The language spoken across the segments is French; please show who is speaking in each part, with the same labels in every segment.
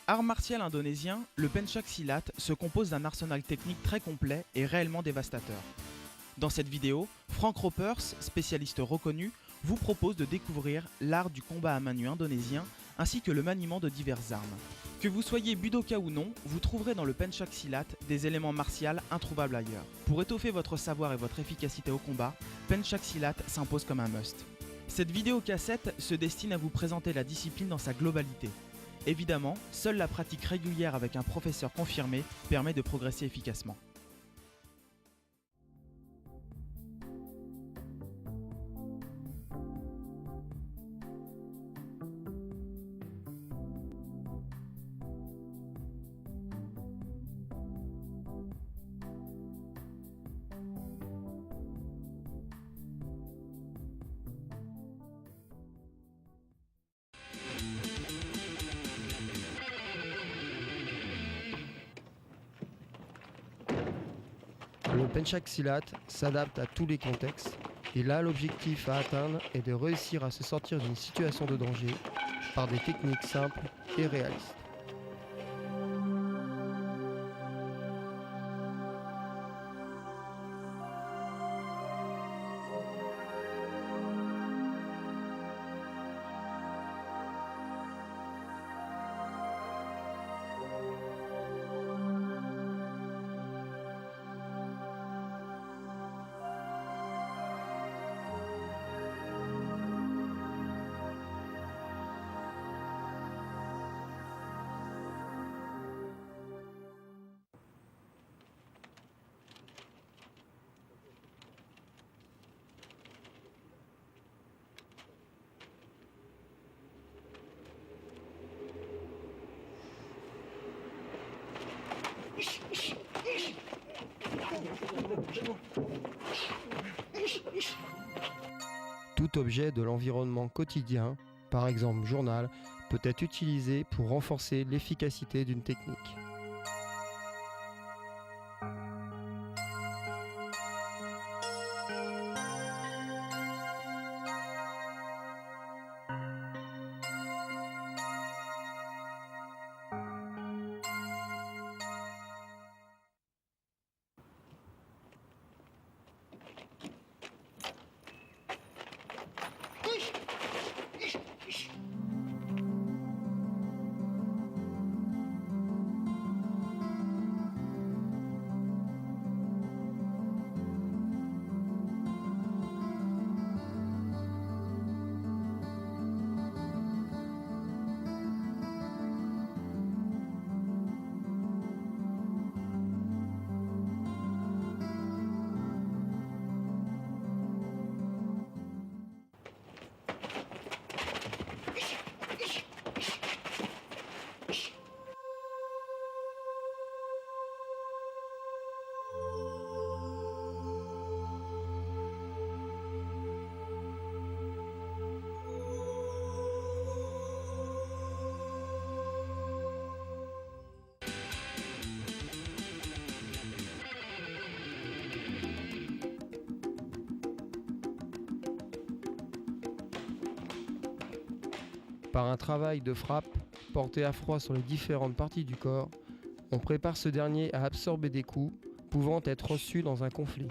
Speaker 1: Art martial indonésien, le pencak silat se compose d'un arsenal technique très complet et réellement dévastateur. Dans cette vidéo, Frank Ropers, spécialiste reconnu, vous propose de découvrir l'art du combat à main nue indonésien ainsi que le maniement de diverses armes. Que vous soyez budoka ou non, vous trouverez dans le pencak silat des éléments martiaux introuvables ailleurs. Pour étoffer votre savoir et votre efficacité au combat, pencak silat s'impose comme un must. Cette vidéo cassette se destine à vous présenter la discipline dans sa globalité. Évidemment, seule la pratique régulière avec un professeur confirmé permet de progresser efficacement.
Speaker 2: Le pencak silat s'adapte à tous les contextes et là l'objectif à atteindre est de réussir à se sortir d'une situation de danger par des techniques simples et réalistes. Tout objet de l'environnement quotidien, par exemple journal, peut être utilisé pour renforcer l'efficacité d'une technique. Par un travail de frappe porté à froid sur les différentes parties du corps, on prépare ce dernier à absorber des coups pouvant être reçus dans un conflit.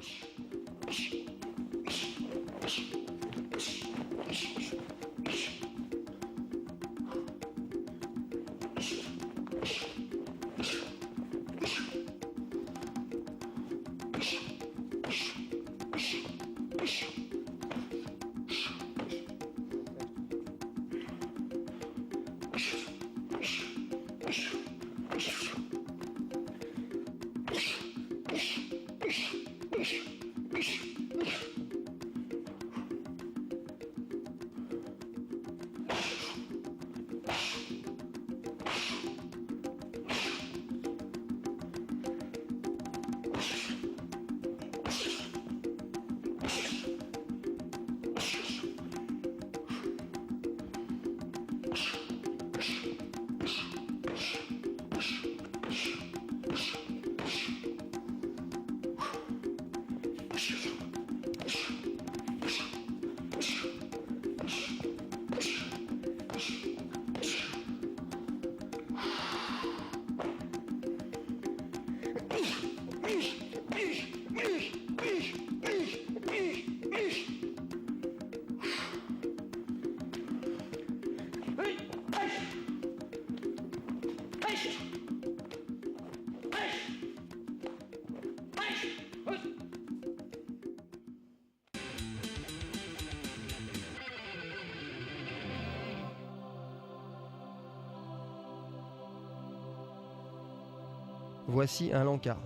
Speaker 2: Voici un lankar.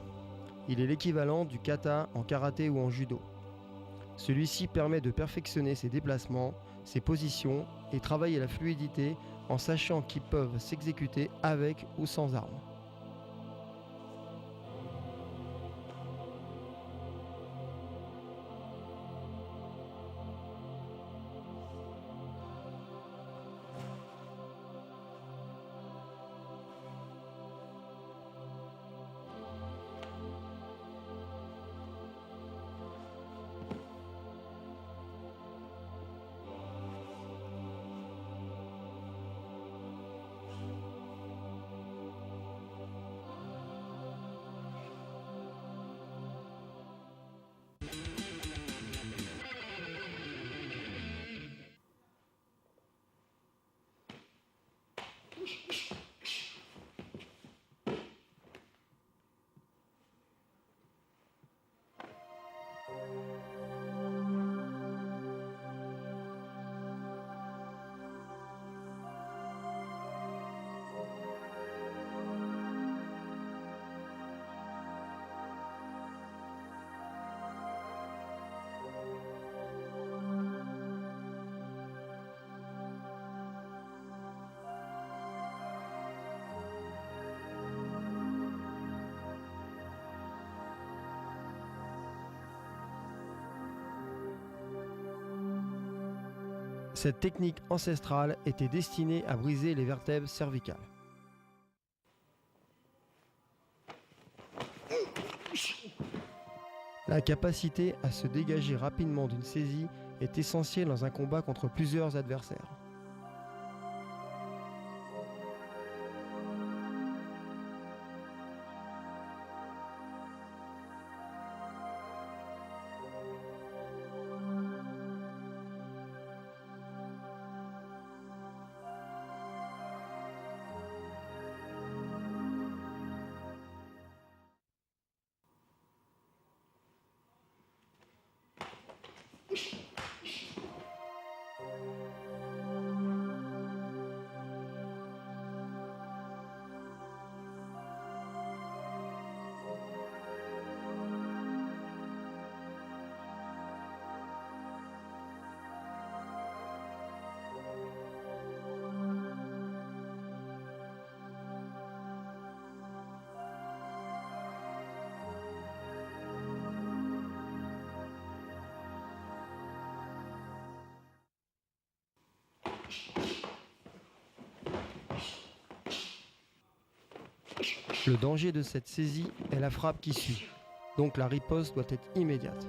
Speaker 2: Il est l'équivalent du kata en karaté ou en judo. Celui-ci permet de perfectionner ses déplacements, ses positions et travailler la fluidité en sachant qu'ils peuvent s'exécuter avec ou sans armes. Cette technique ancestrale était destinée à briser les vertèbres cervicales. La capacité à se dégager rapidement d'une saisie est essentielle dans un combat contre plusieurs adversaires. Le danger de cette saisie est la frappe qui suit, donc la riposte doit être immédiate.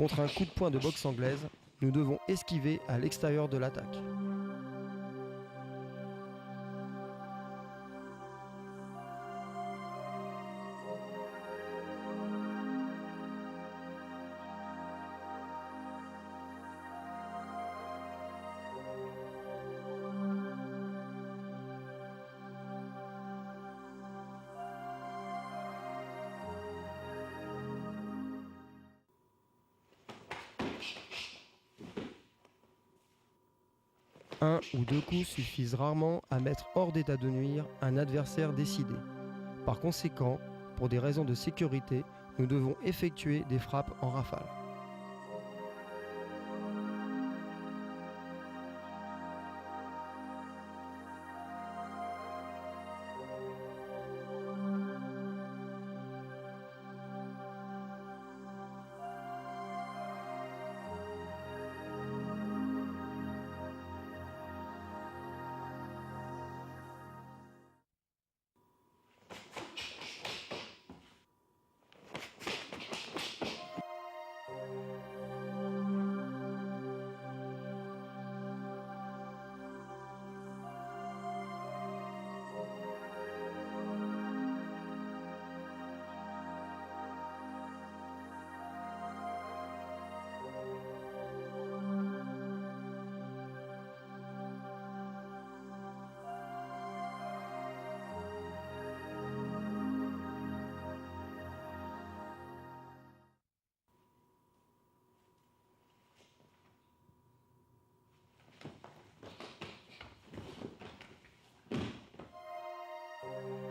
Speaker 2: Contre un coup de poing de boxe anglaise, nous devons esquiver à l'extérieur de l'attaque. Un ou deux coups suffisent rarement à mettre hors d'état de nuire un adversaire décidé. Par conséquent, pour des raisons de sécurité, nous devons effectuer des frappes en rafale.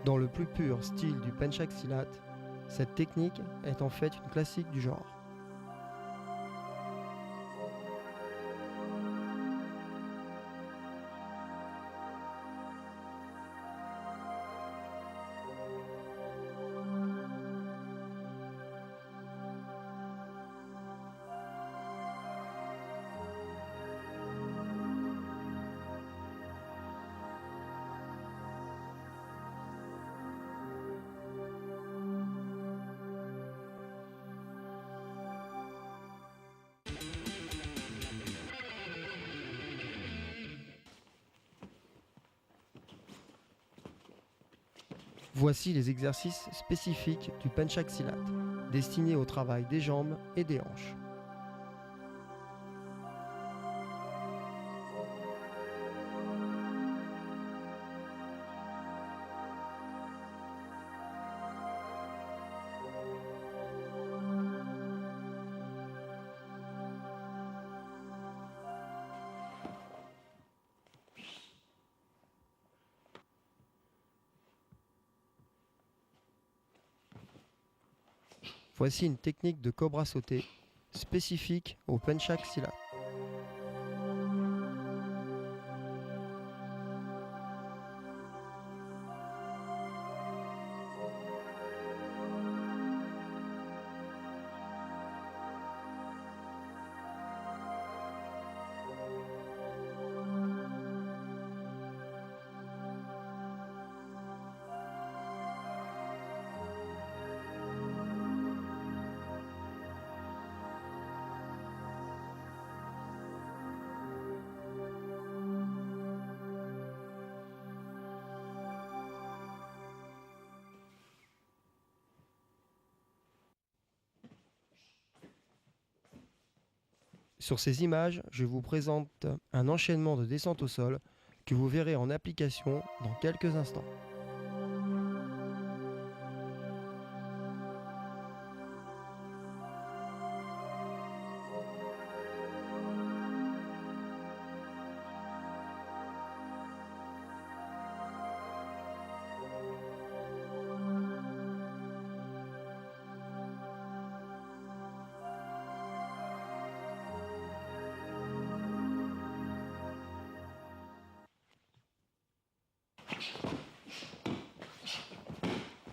Speaker 2: Dans le plus pur style du penchak silat, cette technique est en fait une classique du genre. Voici les exercices spécifiques du penchak silat, destinés au travail des jambes et des hanches. Voici une technique de cobra sauté spécifique au penchak silat. Sur ces images, je vous présente un enchaînement de descente au sol que vous verrez en application dans quelques instants.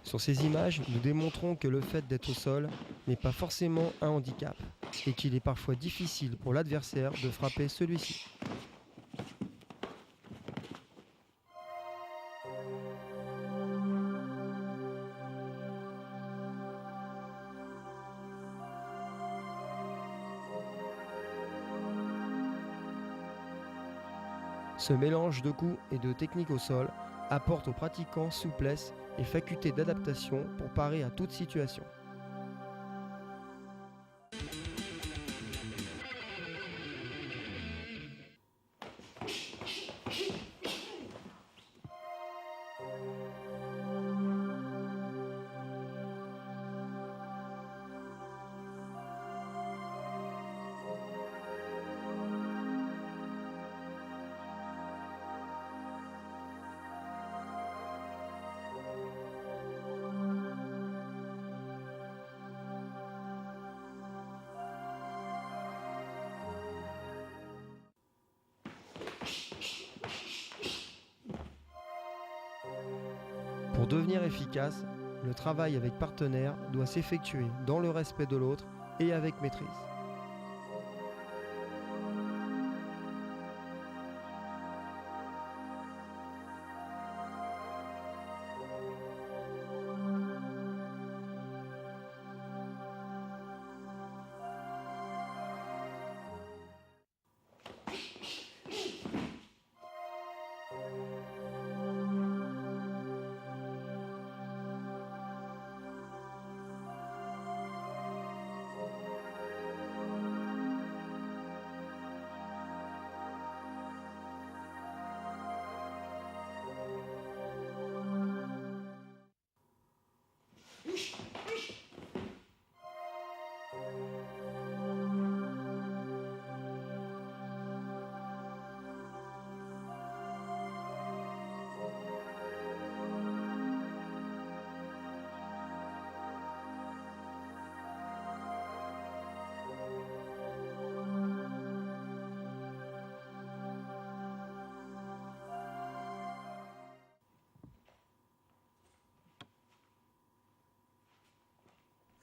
Speaker 2: Sur ces images, nous démontrons que le fait d'être au sol n'est pas forcément un handicap et qu'il est parfois difficile pour l'adversaire de frapper celui-ci. Ce mélange de coups et de techniques au sol apporte aux pratiquants souplesse et faculté d'adaptation pour parer à toute situation. Pour devenir efficace, le travail avec partenaire doit s'effectuer dans le respect de l'autre et avec maîtrise.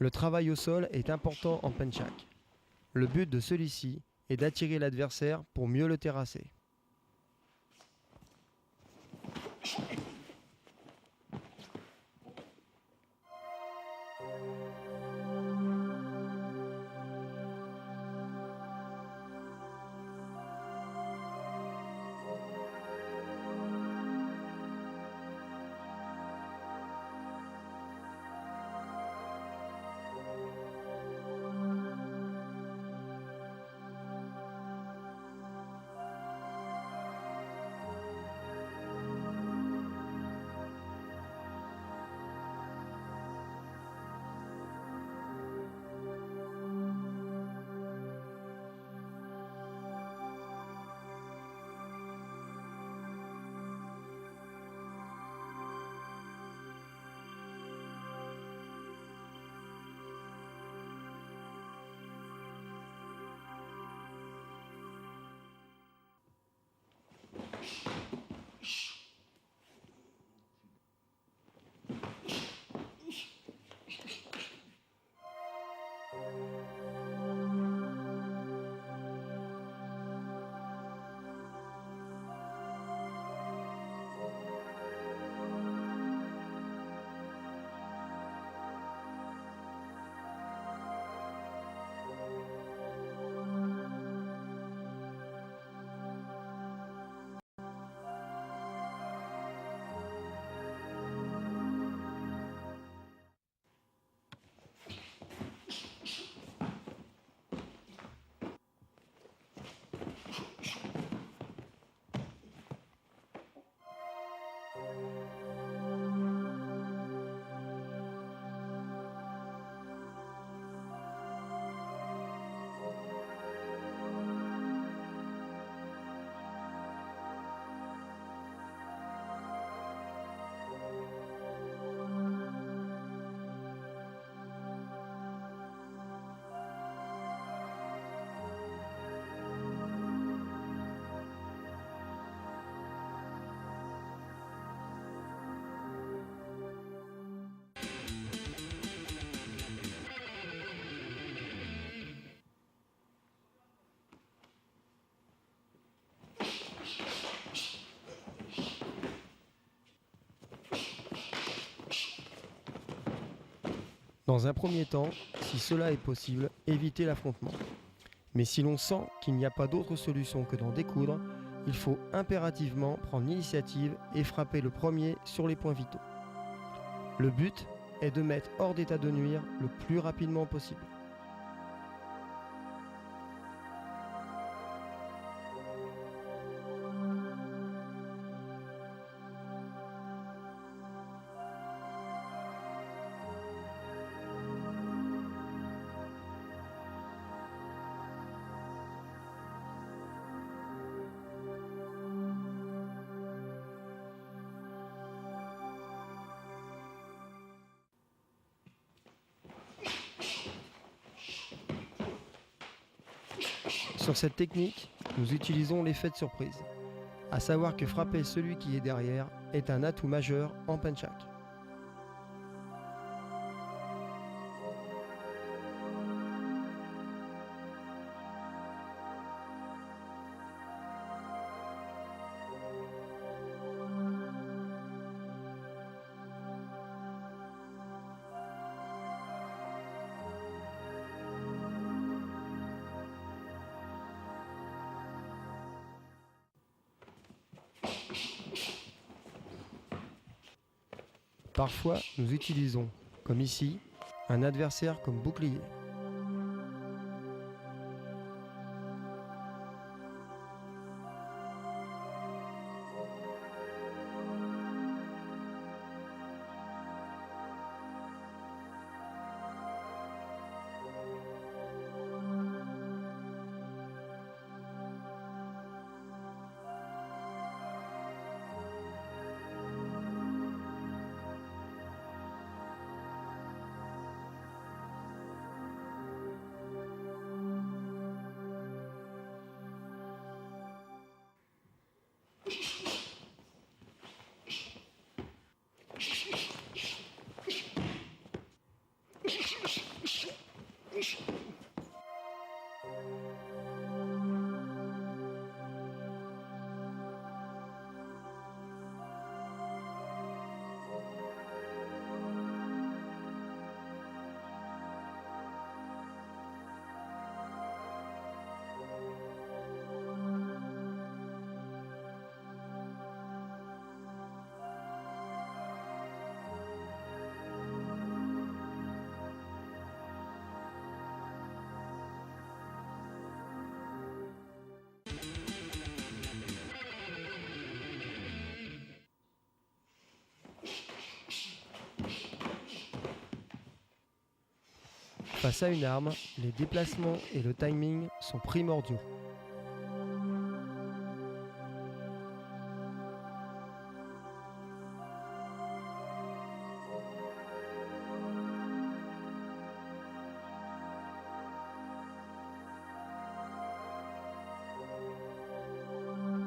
Speaker 2: Le travail au sol est important en penchak. Le but de celui-ci est d'attirer l'adversaire pour mieux le terrasser. Dans un premier temps, si cela est possible, évitez l'affrontement. Mais si l'on sent qu'il n'y a pas d'autre solution que d'en découdre, il faut impérativement prendre l'initiative et frapper le premier sur les points vitaux. Le but est de mettre hors d'état de nuire le plus rapidement possible. Sur cette technique, nous utilisons l'effet de surprise, à savoir que frapper celui qui est derrière est un atout majeur en penchak. Parfois, nous utilisons, comme ici, un adversaire comme bouclier. Face à une arme, les déplacements et le timing sont primordiaux.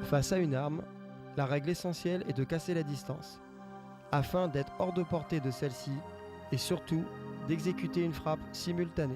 Speaker 2: Face à une arme, la règle essentielle est de casser la distance, afin d'être hors de portée de celle-ci et surtout d'exécuter une frappe simultanée.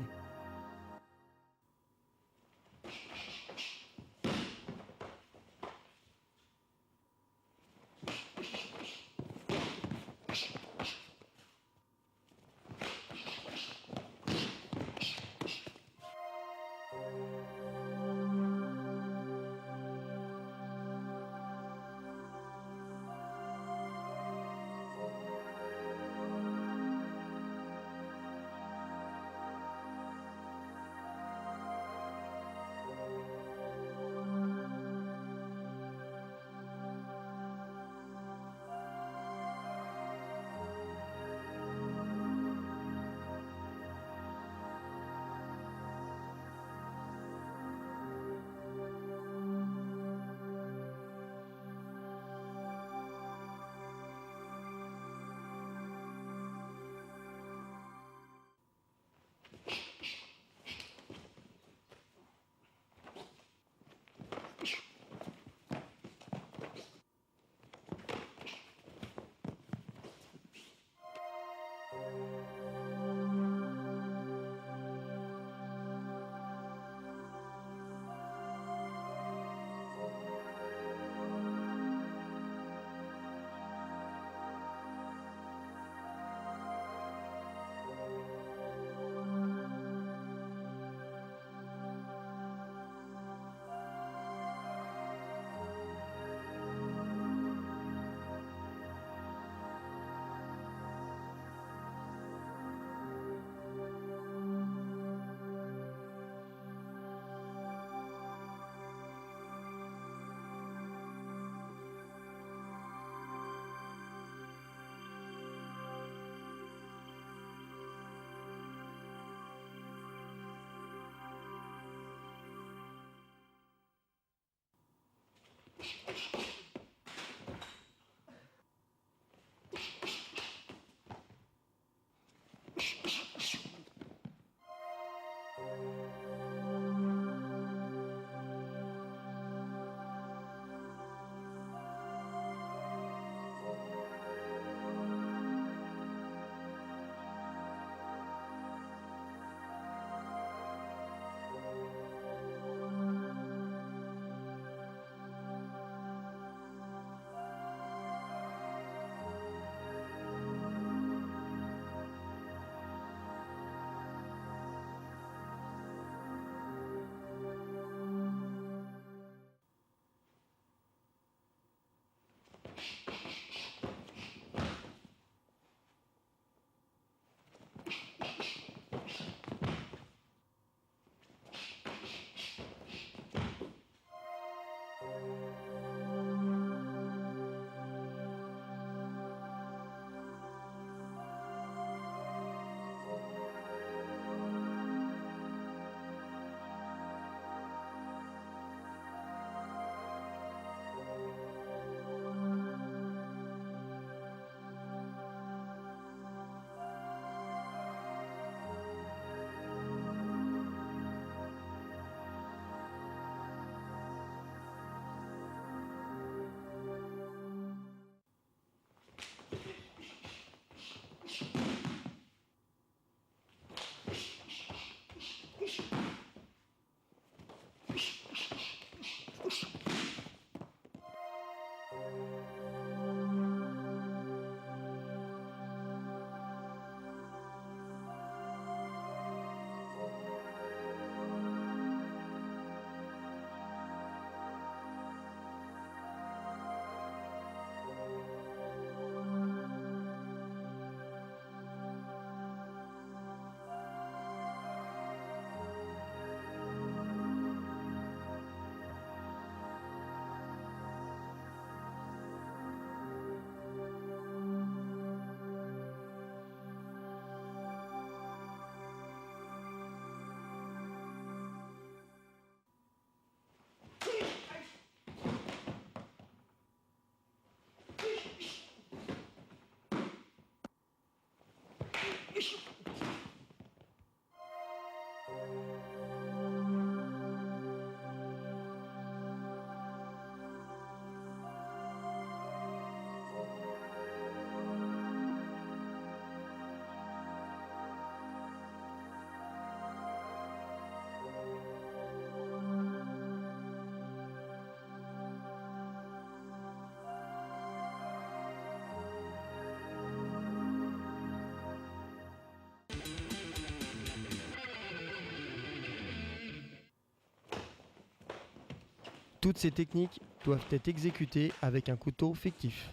Speaker 2: Toutes ces techniques doivent être exécutées avec un couteau fictif.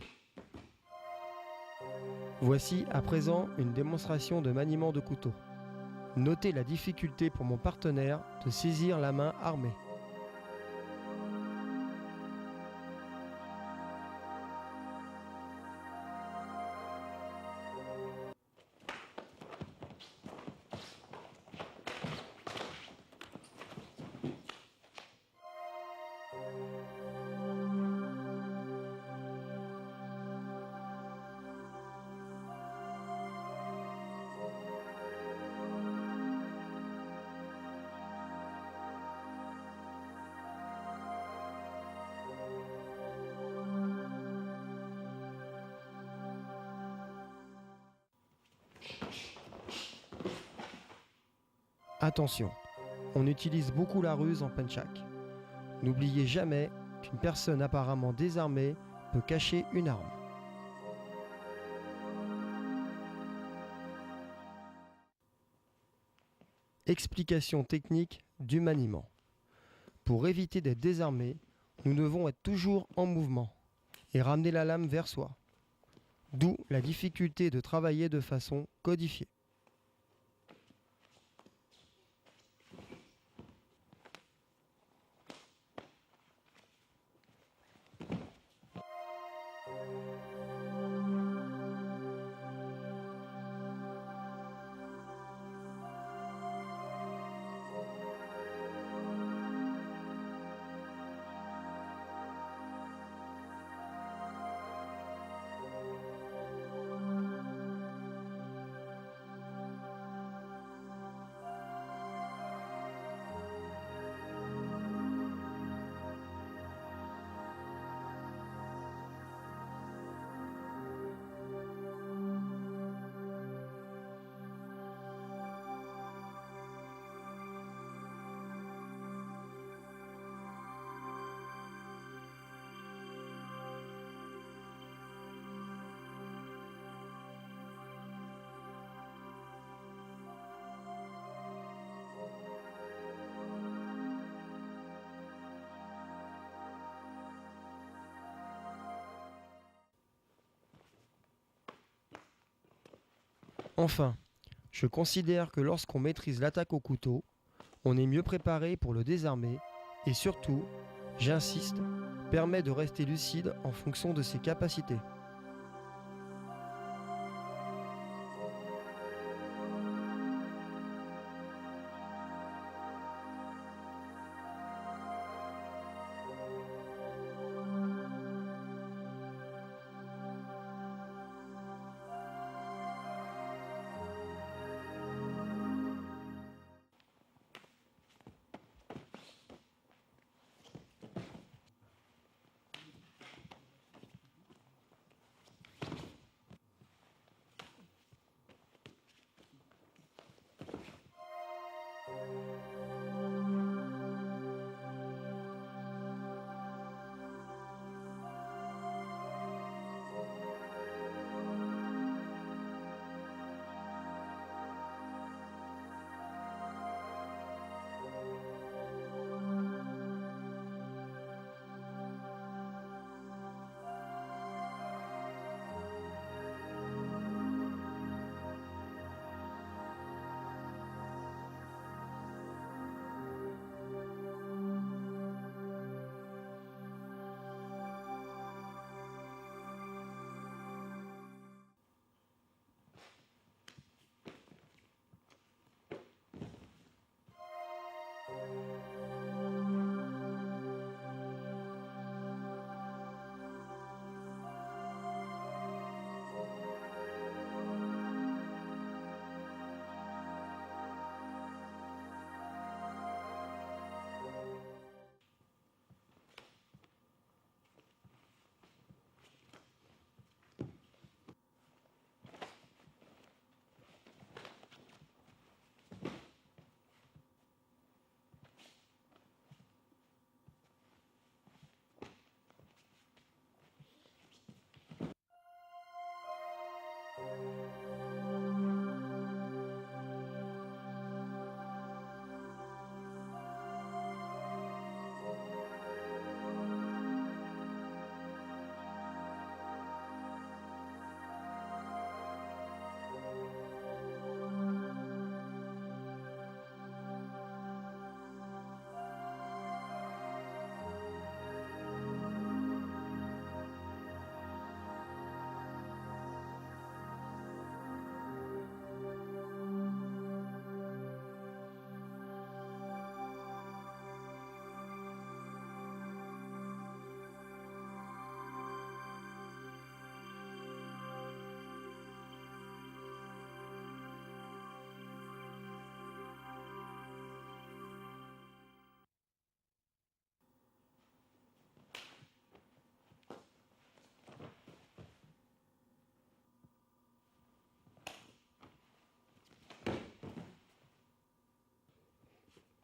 Speaker 2: Voici à présent une démonstration de maniement de couteau. Notez la difficulté pour mon partenaire de saisir la main armée. Attention, on utilise beaucoup la ruse en penchak. N'oubliez jamais qu'une personne apparemment désarmée peut cacher une arme. Explication technique du maniement. Pour éviter d'être désarmé, nous devons être toujours en mouvement et ramener la lame vers soi. D'où la difficulté de travailler de façon codifiée. Enfin, je considère que lorsqu'on maîtrise l'attaque au couteau, on est mieux préparé pour le désarmer et surtout, j'insiste, permet de rester lucide en fonction de ses capacités.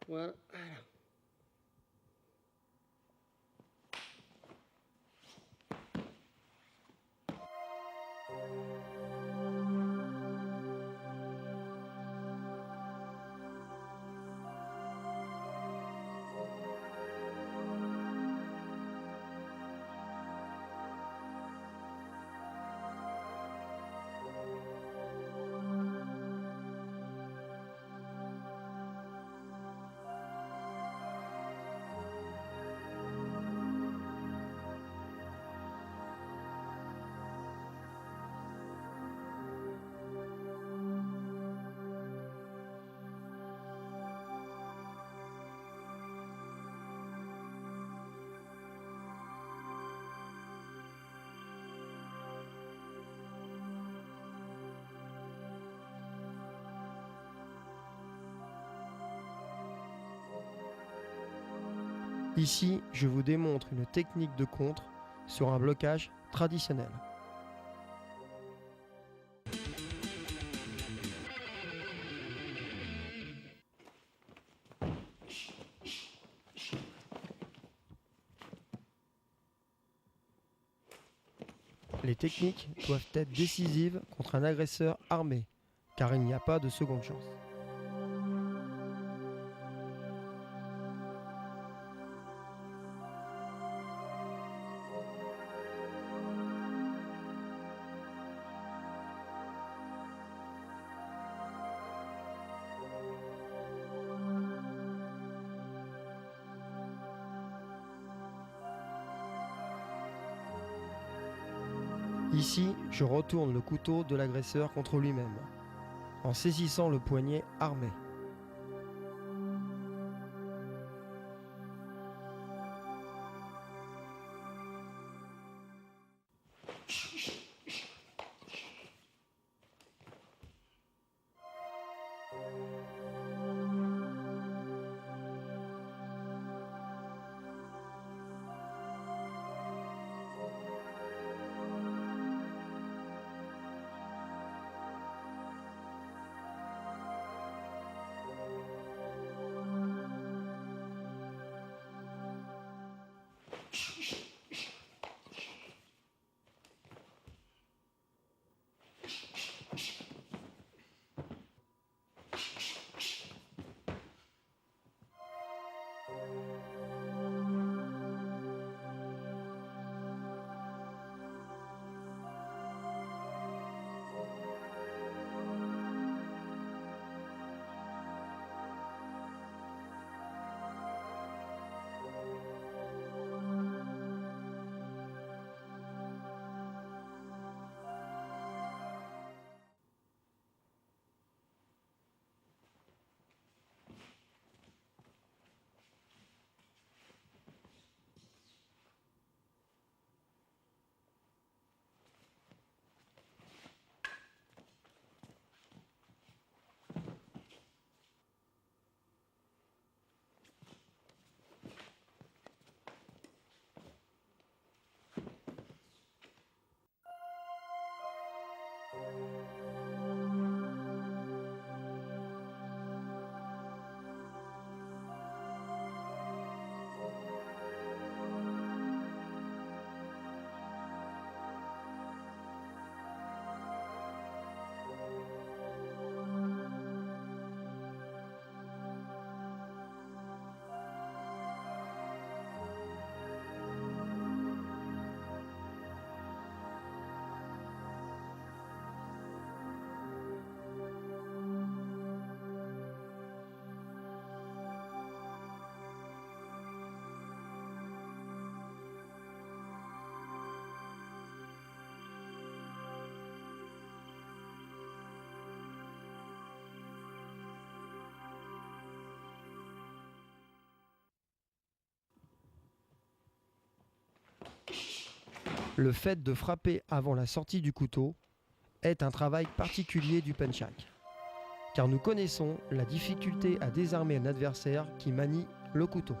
Speaker 3: Voilà.
Speaker 2: Ici, je vous démontre une technique de contre sur un blocage traditionnel. Les techniques doivent être décisives contre un agresseur armé, car il n'y a pas de seconde chance. Ici, je retourne le couteau de l'agresseur contre lui-même, en saisissant le poignet armé. Le fait de frapper avant la sortie du couteau est un travail particulier du penchak, car nous connaissons la difficulté à désarmer un adversaire qui manie le couteau.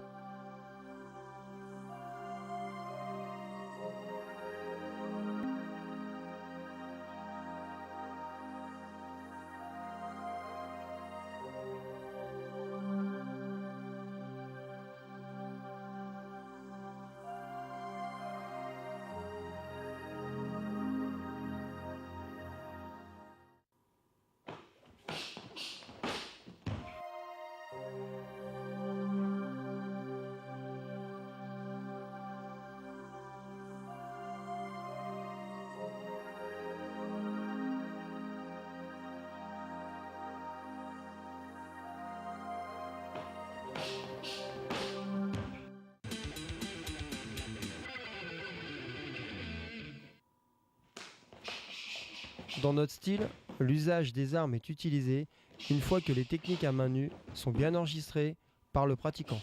Speaker 2: Dans notre style, l'usage des armes est utilisé une fois que les techniques à main nue sont bien enregistrées par le pratiquant.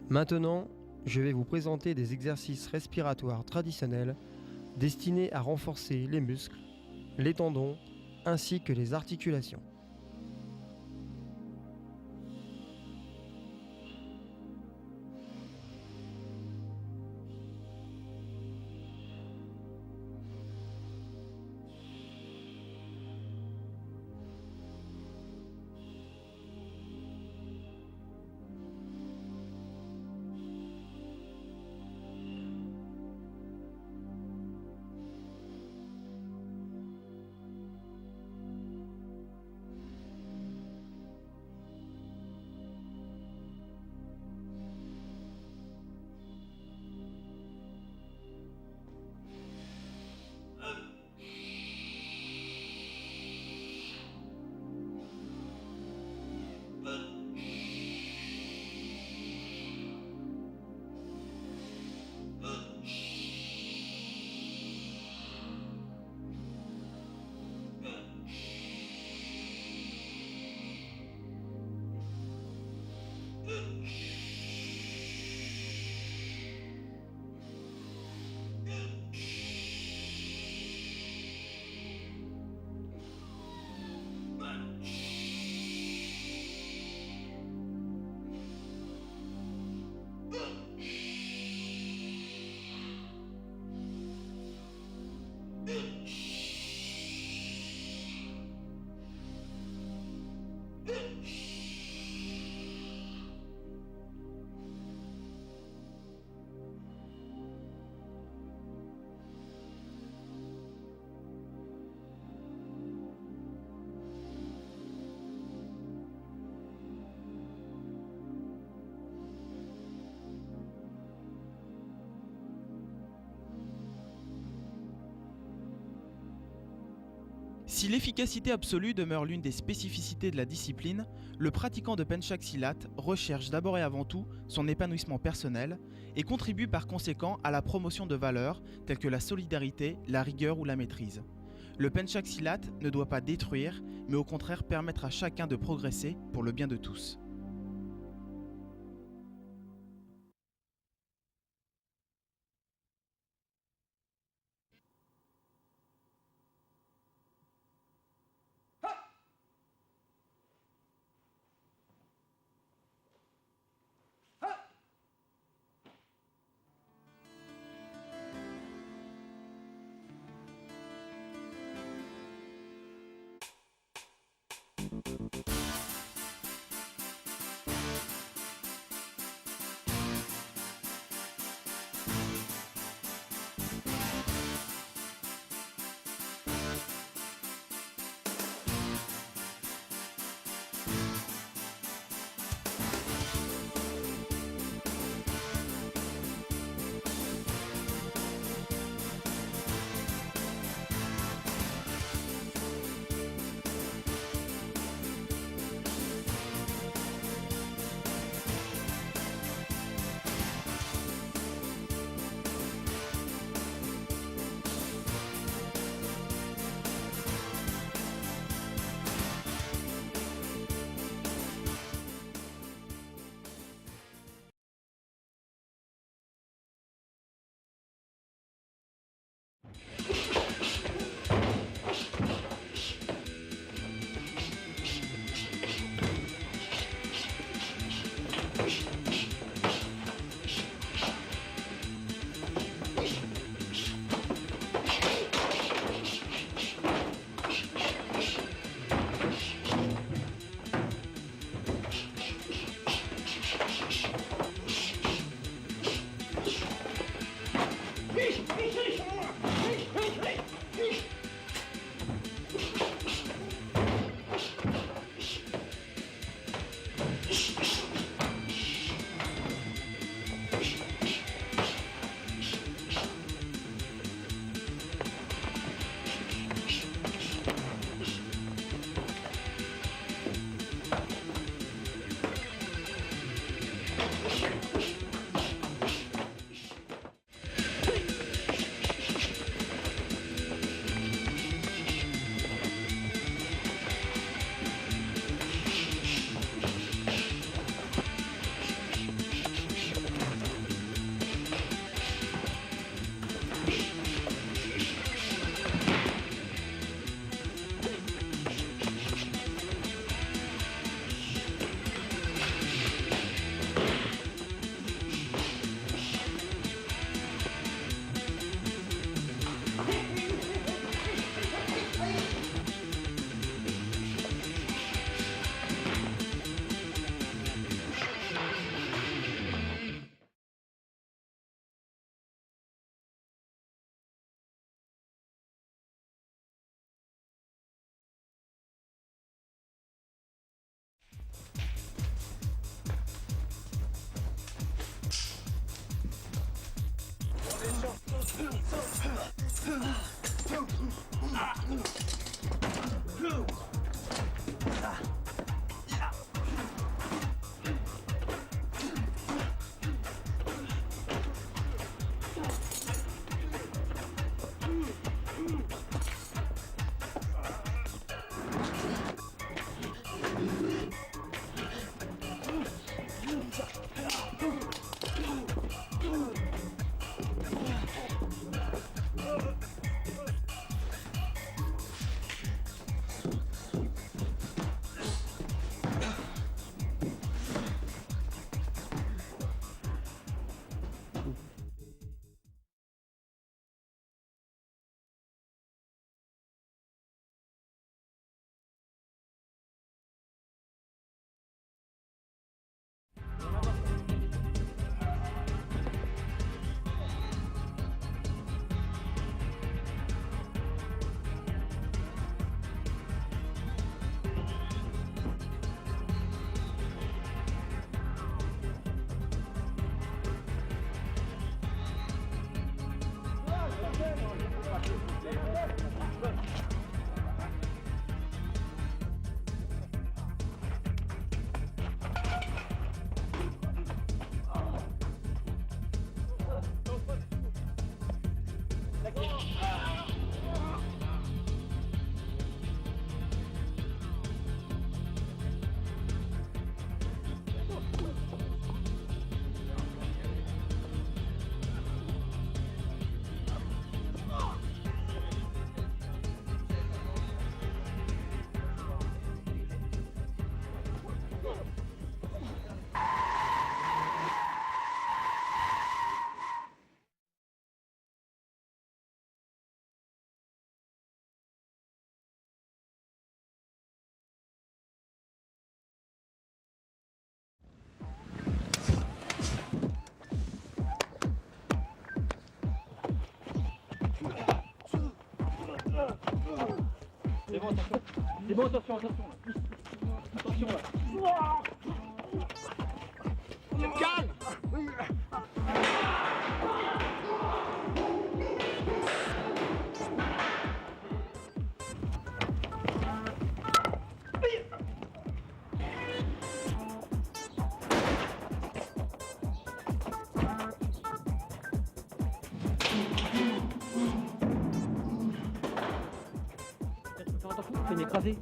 Speaker 2: Maintenant, je vais vous présenter des exercices respiratoires traditionnels destinés à renforcer les muscles, les tendons ainsi que les articulations.
Speaker 1: Si l'efficacité absolue demeure l'une des spécificités de la discipline, le pratiquant de Penchak Silat recherche d'abord et avant tout son épanouissement personnel et contribue par conséquent à la promotion de valeurs telles que la solidarité, la rigueur ou la maîtrise. Le Penchak Silat ne doit pas détruire, mais au contraire permettre à chacun de progresser pour le bien de tous.
Speaker 3: C'est bon, attention. C'est bon, attention, attention. Attention là. Calme. Attention, fais m'écraser.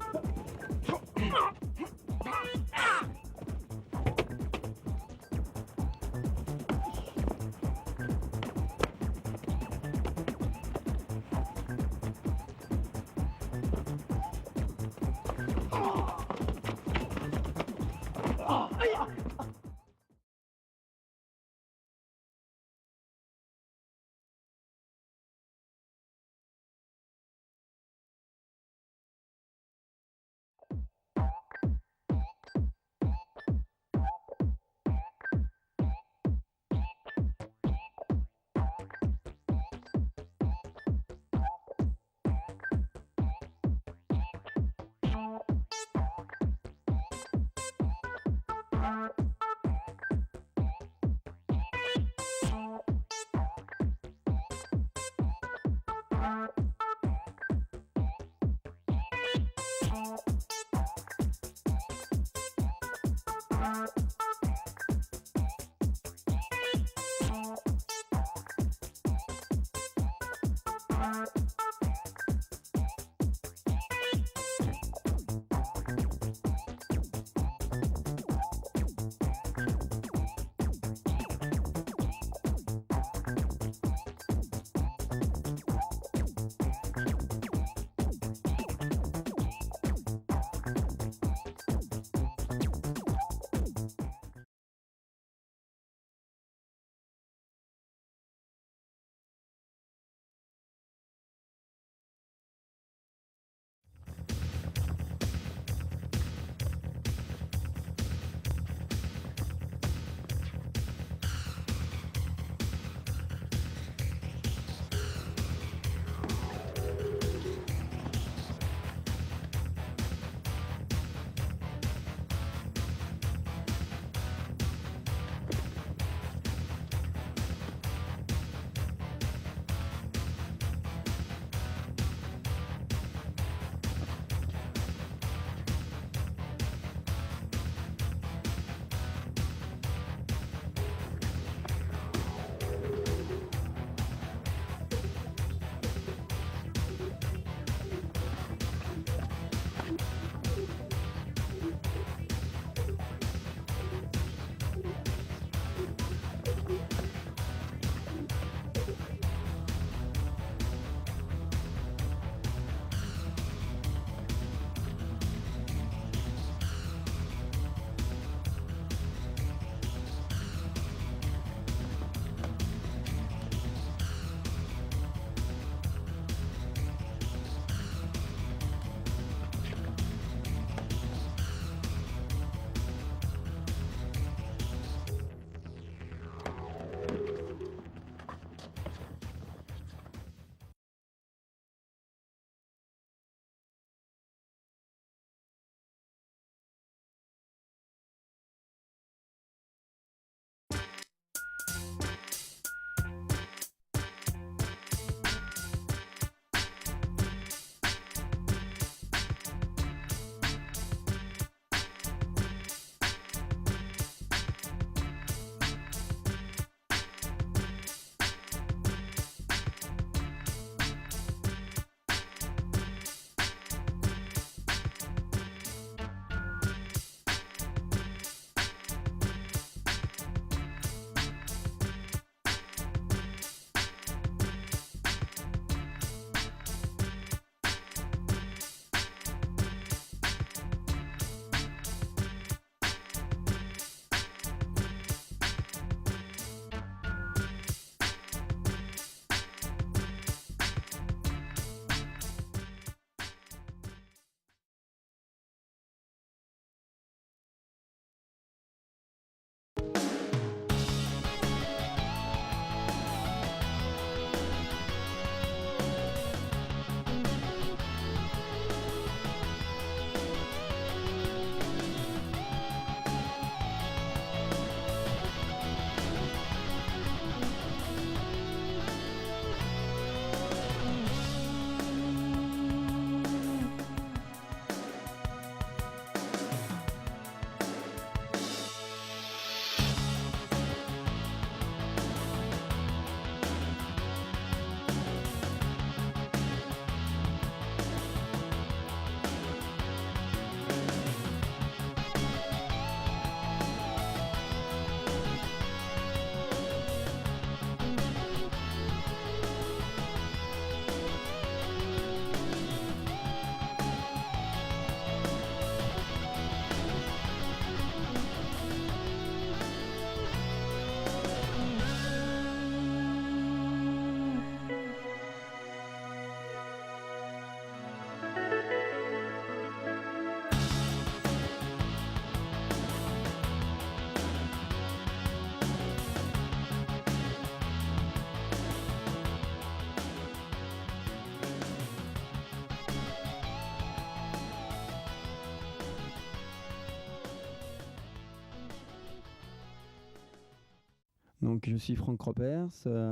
Speaker 4: Donc, je suis Franck Ropers,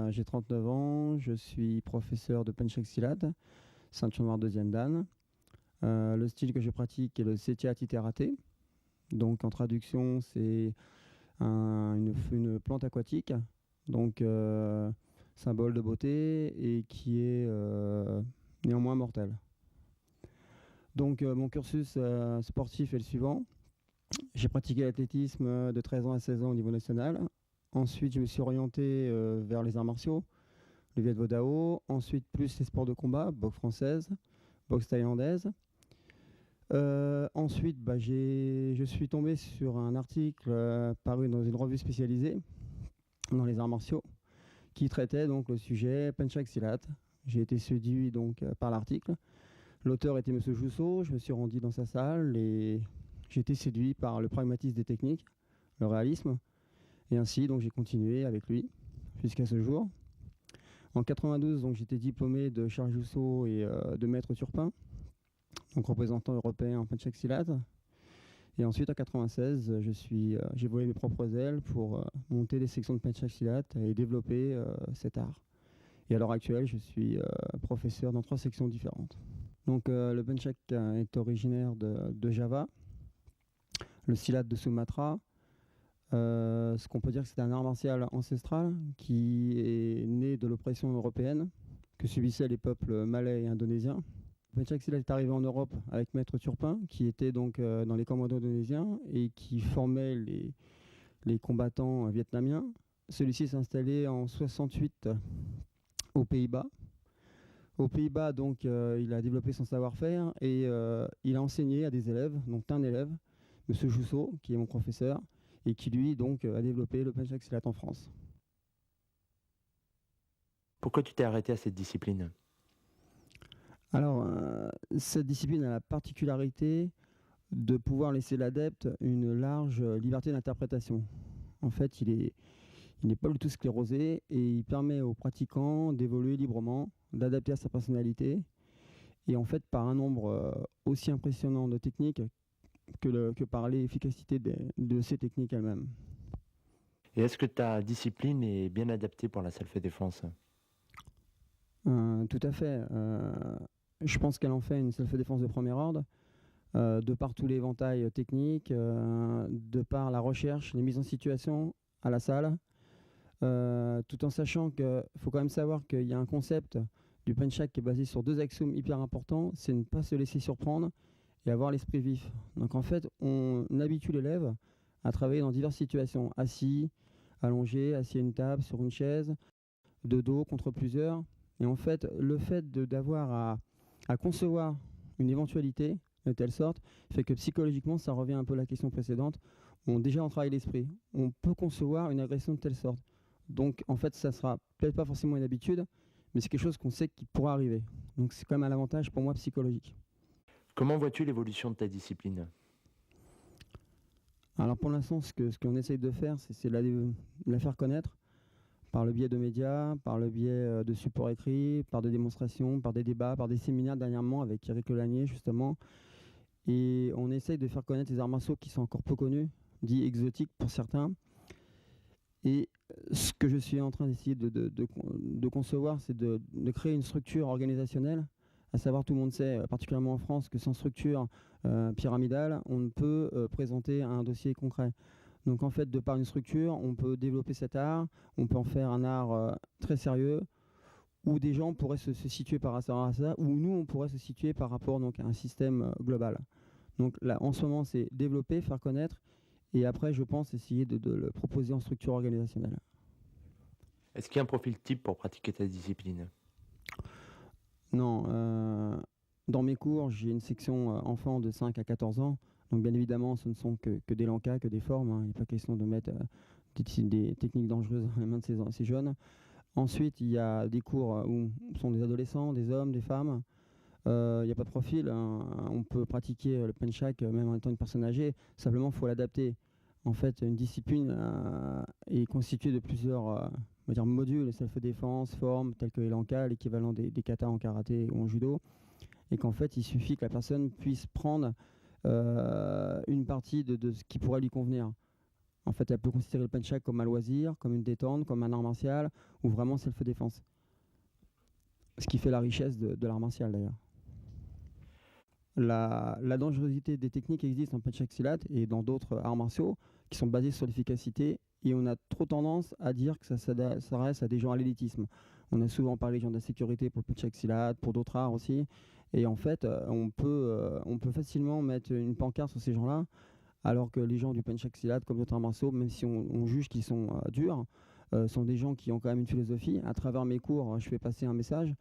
Speaker 4: j'ai 39 ans, je suis professeur de Penchak Silat, ceinture noire deuxième dan. Le style que je pratique est le Setia Titerate. Donc, en traduction, c'est une plante aquatique, donc symbole de beauté et qui est néanmoins mortelle. Donc, mon cursus sportif est le suivant. J'ai pratiqué l'athlétisme de 13 ans à 16 ans au niveau national. Ensuite, je me suis orienté vers les arts martiaux, le Viet Vo Dao. Ensuite, plus les sports de combat, boxe française, boxe thaïlandaise. Ensuite, je suis tombé sur un article paru dans une revue spécialisée dans les arts martiaux qui traitait donc le sujet Penchak Silat. J'ai été séduit donc par l'article. L'auteur était M. Jousso. Je me suis rendu dans sa salle et j'ai été séduit par le pragmatisme des techniques, le réalisme. Et ainsi, donc, j'ai continué avec lui jusqu'à ce jour. En 92, donc, j'étais diplômé de Charles Jousso et de Maître Turpin, donc représentant européen en Penchak Silat. Et ensuite, en 96, j'ai volé mes propres ailes pour monter des sections de Penchak Silat et développer cet art. Et à l'heure actuelle, je suis professeur dans 3 sections différentes. Donc, le Penchak est originaire de Java, le Silat de Sumatra. Ce qu'on peut dire que c'est un art martial ancestral qui est né de l'oppression européenne que subissaient les peuples malais et indonésiens. Le Penchak Silat est arrivé en Europe avec Maître Turpin, qui était donc dans les commandos indonésiens et qui formait les combattants vietnamiens. Celui-ci s'est installé en 68 aux Pays-Bas. Aux Pays-Bas, donc, il a développé son savoir-faire et il a enseigné à des élèves, donc un élève, M. Jousso, qui est mon professeur, et qui lui donc a développé le Penchak Silat en France.
Speaker 5: Pourquoi tu t'es arrêté à cette discipline?
Speaker 4: Alors, cette discipline a la particularité de pouvoir laisser l'adepte une large liberté d'interprétation. En fait, il n'est pas du tout sclérosé et il permet aux pratiquants d'évoluer librement, d'adapter à sa personnalité et en fait par un nombre aussi impressionnant de techniques que par l'efficacité de ces techniques elles-mêmes.
Speaker 5: Et est-ce que ta discipline est bien adaptée pour la self-défense?
Speaker 4: Tout à fait. Je pense qu'elle en fait une self-défense de premier ordre, de par tout l'éventail technique, de par la recherche, les mises en situation à la salle, tout en sachant qu'il faut quand même savoir qu'il y a un concept du Penchak qui est basé sur 2 axiomes hyper importants, c'est ne pas se laisser surprendre et avoir l'esprit vif. Donc en fait, on habitue l'élève à travailler dans diverses situations, assis, allongé, assis à une table, sur une chaise, de dos contre plusieurs. Et en fait, le fait d'avoir à concevoir une éventualité de telle sorte fait que psychologiquement, ça revient un peu à la question précédente. Déjà, on travaille l'esprit. On peut concevoir une agression de telle sorte. Donc en fait, ça sera peut-être pas forcément une habitude, mais c'est quelque chose qu'on sait qui pourra arriver. Donc c'est quand même un avantage pour moi psychologique.
Speaker 5: Comment vois-tu l'évolution de ta discipline?
Speaker 4: Alors pour l'instant, ce qu'on essaye de faire, c'est la faire connaître par le biais de médias, par le biais de supports écrits, par des démonstrations, par des débats, par des séminaires dernièrement avec Eric Lelanier justement. Et on essaye de faire connaître les arts martiaux qui sont encore peu connus, dits exotiques pour certains. Et ce que je suis en train d'essayer de concevoir, c'est de créer une structure organisationnelle. À savoir, tout le monde sait, particulièrement en France, que sans structure pyramidale, on ne peut présenter un dossier concret. Donc en fait, de par une structure, on peut développer cet art, on peut en faire un art très sérieux, où des gens pourraient se situer par rapport à ça, où nous, on pourrait se situer par rapport donc, à un système global. Donc là, en ce moment, c'est développer, faire connaître, et après, je pense, essayer de le proposer en structure organisationnelle.
Speaker 5: Est-ce qu'il y a un profil type pour pratiquer ta discipline?
Speaker 4: Non. Dans mes cours, j'ai une section enfants de 5 à 14 ans. Donc bien évidemment, ce ne sont que des lancas, que des formes. Hein. Il n'est pas question de mettre des techniques dangereuses dans les mains de ces jeunes. Ensuite, il y a des cours où sont des adolescents, des hommes, des femmes. Il n'y a pas de profil. Hein. On peut pratiquer le Penchak même en étant une personne âgée. Simplement, il faut l'adapter. En fait, une discipline est constituée de plusieurs modules, self-défense, formes, tels que les lancas, l'équivalent des katas en karaté ou en judo. Et qu'en fait, il suffit que la personne puisse prendre une partie de ce qui pourrait lui convenir. En fait, elle peut considérer le penchak comme un loisir, comme une détente, comme un art martial, ou vraiment self-défense. Ce qui fait la richesse de l'art martial d'ailleurs. La dangerosité des techniques existe en penchak silat et dans d'autres arts martiaux qui sont basés sur l'efficacité, et on a trop tendance à dire que ça s'adresse à des gens à l'élitisme. On a souvent parlé des gens de la sécurité pour le penchak silat, pour d'autres arts aussi, et en fait on peut facilement mettre une pancarte sur ces gens-là, alors que les gens du penchak silat comme d'autres arts martiaux, même si on juge qu'ils sont durs, sont des gens qui ont quand même une philosophie. À travers mes cours, je fais passer un message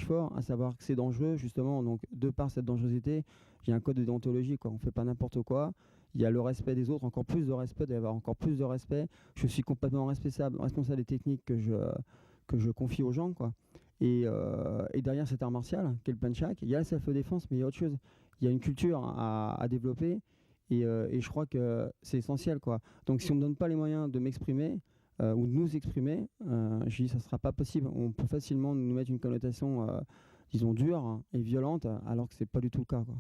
Speaker 4: fort, à savoir que c'est dangereux, justement. Donc, de par cette dangerosité, il y a un code de déontologie, quoi. On ne fait pas n'importe quoi. Il y a le respect des autres, encore plus de respect, d'avoir encore plus de respect. Je suis complètement responsable des techniques que je confie aux gens, quoi. Et derrière cet art martial, qu'est le penchak, il y a la self-défense, mais il y a autre chose. Il y a une culture à développer, et je crois que c'est essentiel, quoi. Donc, si on ne me donne pas les moyens de m'exprimer, ou de nous exprimer, je dis ça ne sera pas possible. On peut facilement nous mettre une connotation, disons, dure et violente, alors que ce n'est pas du tout le cas, quoi.